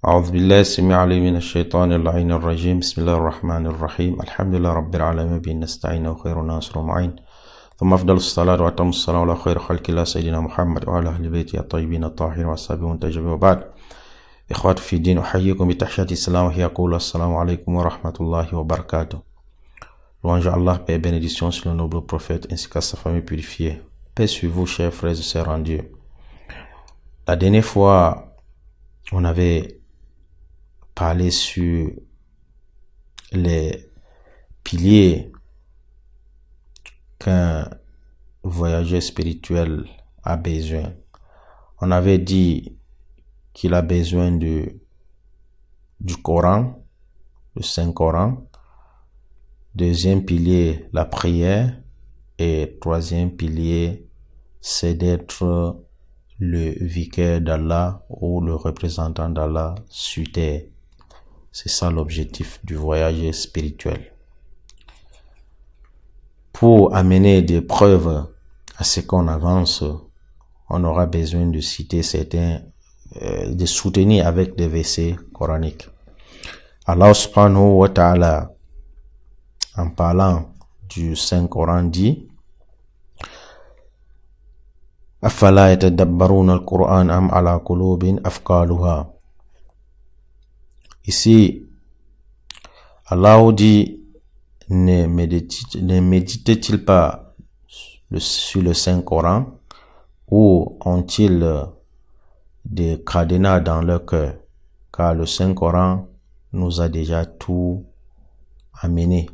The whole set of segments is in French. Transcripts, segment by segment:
أعوذ بالله السميع العليم من الشيطان اللعين الرجيم بسم الله الرحمن الرحيم الحمد لله رب العالمين به نستعين وخير ناصر ومعين ثم أفضل الصلاة وأتم الصلاة على خير خلق الله سيدنا محمد وعلى أهل بيته الطيبين الطاهرين وأصحابه المنتجبين وبعد إخوات في الدين أحييكم بتحية الإسلام وهي يقول السلام عليكم ورحمة الله وبركاته. Louange à Allah, paix et bénédiction sur le noble prophète ainsi qu'à sa famille purifiée. Paix sur vous, chers frères et sœurs en Dieu. La dernière fois, on avait parlé sur les piliers qu'un voyageur spirituel a besoin. On avait dit qu'il a besoin du Coran, le Saint-Coran. Deuxième pilier, la prière. Et troisième pilier, c'est d'être le vicaire d'Allah ou le représentant d'Allah sur terre. C'est ça l'objectif du voyage spirituel. Pour amener des preuves à ce qu'on avance, on aura besoin de citer certains, de soutenir avec des versets coraniques. Allah subhanahu wa ta'ala, en parlant du Saint-Coran, dit Afala yatadabbaruna al-Qur'an am ala qulubin afqaluha. Ici, Allah dit ne médite-t-il pas sur le Saint-Coran ou ont-ils des cadenas dans leur cœur? Car le Saint-Coran nous a déjà tout amené,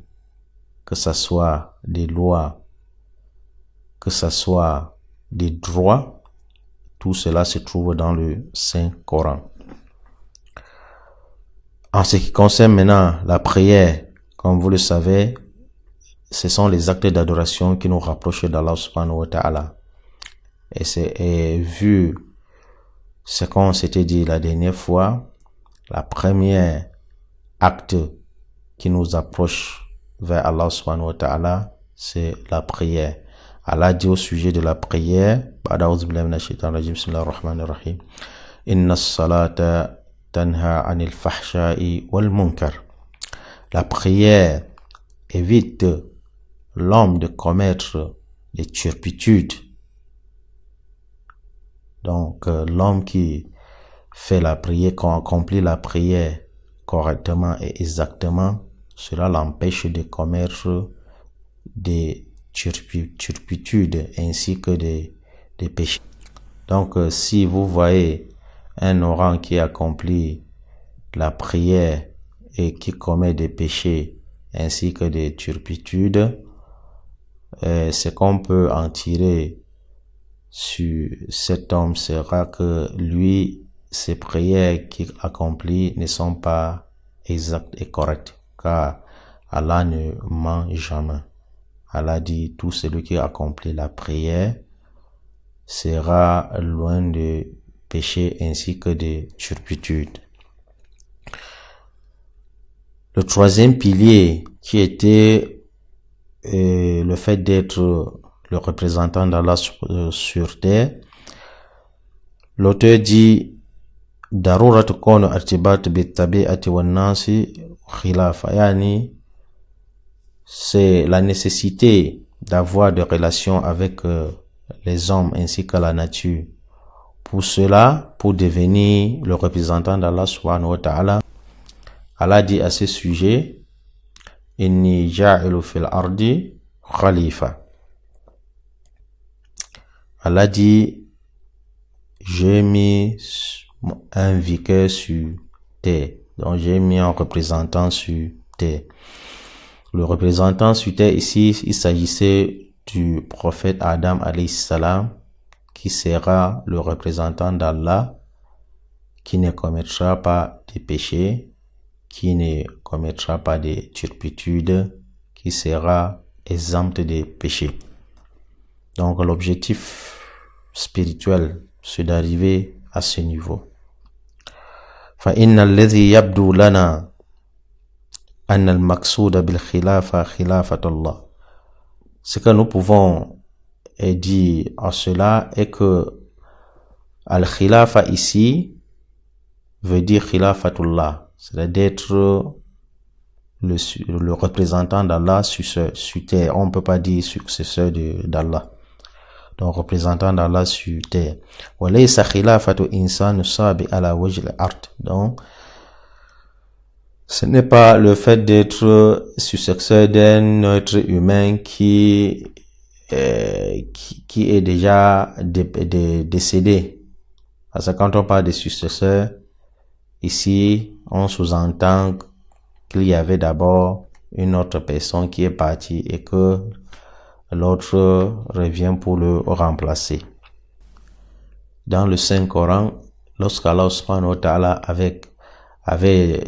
que ce soit des lois, que ce soit des droits, tout cela se trouve dans le Saint-Coran. En ce qui concerne maintenant la prière, comme vous le savez, ce sont les actes d'adoration qui nous rapprochent d'Allah subhanahu wa ta'ala. Et vu ce qu'on s'était dit la dernière fois, la première acte qui nous approche vers Allah subhanahu wa ta'ala, c'est la prière. Allah dit au sujet de la prière, Inna as-salata tanha anil fahsha'i wal munkar. La prière évite l'homme de commettre des turpitudes. Donc, l'homme qui fait la prière, qui accomplit la prière correctement et exactement, cela l'empêche de commettre des turpitudes ainsi que des péchés. Donc, si vous voyez un orang qui accomplit la prière et qui commet des péchés ainsi que des turpitudes, ce qu'on peut en tirer sur cet homme sera que lui, ses prières qu'il accomplit ne sont pas exactes et correctes, car Allah ne ment jamais. Allah dit, tout celui qui accomplit la prière sera loin de péché ainsi que de turpitude. Le troisième pilier qui était le fait d'être le représentant d'Allah sur terre, l'auteur dit darurat kunu artibat bitabi'ati wan nasi khilafa, yani c'est la nécessité d'avoir des relations avec les hommes ainsi que la nature. Pour cela, pour devenir le représentant d'Allah subhanahu wa ta'ala, Allah dit à ce sujet, Inni ja'ilu fil ardi khalifa. Allah dit, j'ai mis un vicaire sur terre. Donc j'ai mis un représentant sur terre. Le représentant sur terre ici, il s'agissait du prophète Adam alayhi salam, qui sera le représentant d'Allah, qui ne commettra pas de péché, qui ne commettra pas de turpitude, qui sera exempt de péché. Donc l'objectif spirituel, c'est d'arriver à ce niveau. فَإِنَّ الَّذِي يَبْدُو لَنَا أَنَّ الْمَقْصُودَ بِالْخِلَافَةِ خِلَافَةَ اللَّهِ. Ce que nous pouvons dire à cela est que Al-Khilafa ici veut dire khilafatullah, c'est d'être le représentant d'Allah sur terre. On ne peut pas dire successeur d'Allah. Donc, représentant d'Allah sur terre. وَلَيْسَ خِلَافَةُ إِنسَانُ صَابِ عَلَى وَجْهِ الْأَرْضِ. Donc, ce n'est pas le fait d'être successeur d'un être humain qui est déjà décédé. Parce que quand on parle de successeur, ici, on sous-entend qu'il y avait d'abord une autre personne qui est partie et que l'autre revient pour le remplacer. Dans le Saint-Coran, lorsqu'Allah subhanahu wa ta'ala avait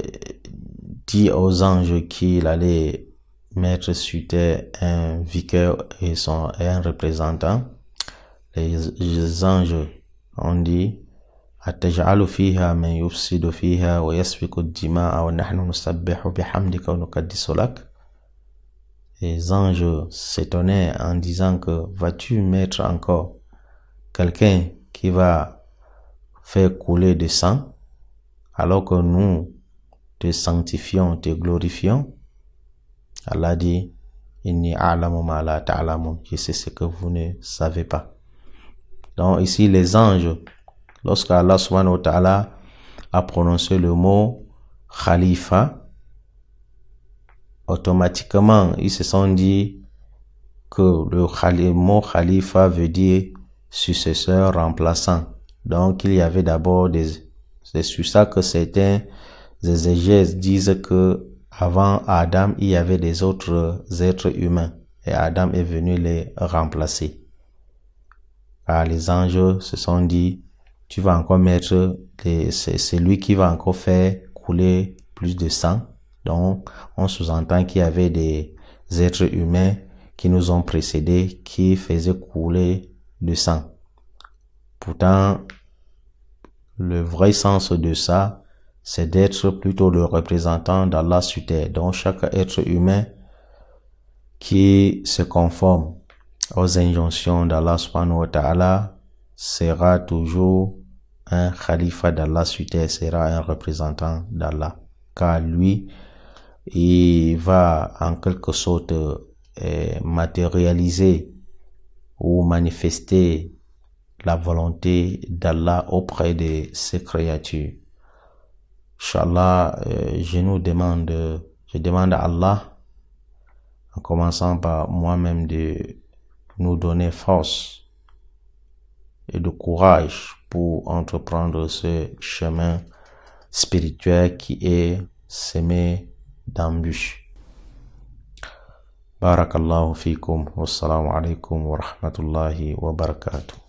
dit aux anges qu'il allait mettre sur terre un vicaire et un représentant, les anges ont dit أتجعل فيها من يفسد فيها ويسفك الدماء ونحن نسبح بحمدك ونقدس لك. Les anges s'étonnaient en disant que vas-tu mettre encore quelqu'un qui va faire couler du sang alors que nous te sanctifions, te glorifions? Allah dit Inni a'lamu ma la ta'lamun, je sais ce que vous ne savez pas. Donc ici les anges, lorsque Allah subhanahu wa ta'ala a prononcé le mot khalifa, automatiquement ils se sont dit que le mot khalifa veut dire successeur, remplaçant. Donc il y avait d'abord c'est sur ça que certains exégètes disent que avant Adam il y avait des autres êtres humains et Adam est venu les remplacer. Car les anges se sont dit tu vas encore mettre, c'est lui qui va encore faire couler plus de sang. Donc, on sous-entend qu'il y avait des êtres humains qui nous ont précédés, qui faisaient couler du sang. Pourtant, le vrai sens de ça, c'est d'être plutôt le représentant d'Allah sur terre. Donc, chaque être humain qui se conforme aux injonctions d'Allah subhanahu wa ta'ala sera toujours un khalifa d'Allah sur terre, sera un représentant d'Allah. Car lui, il va en quelque sorte matérialiser ou manifester la volonté d'Allah auprès de ses créatures. Inch'Allah, je demande à Allah, en commençant par moi-même, de nous donner force et de courage pour entreprendre ce chemin spirituel qui est semé d'embûches. Barakallahu fikum, wassalamu alaikum wa rahmatullahi wa barakatuh.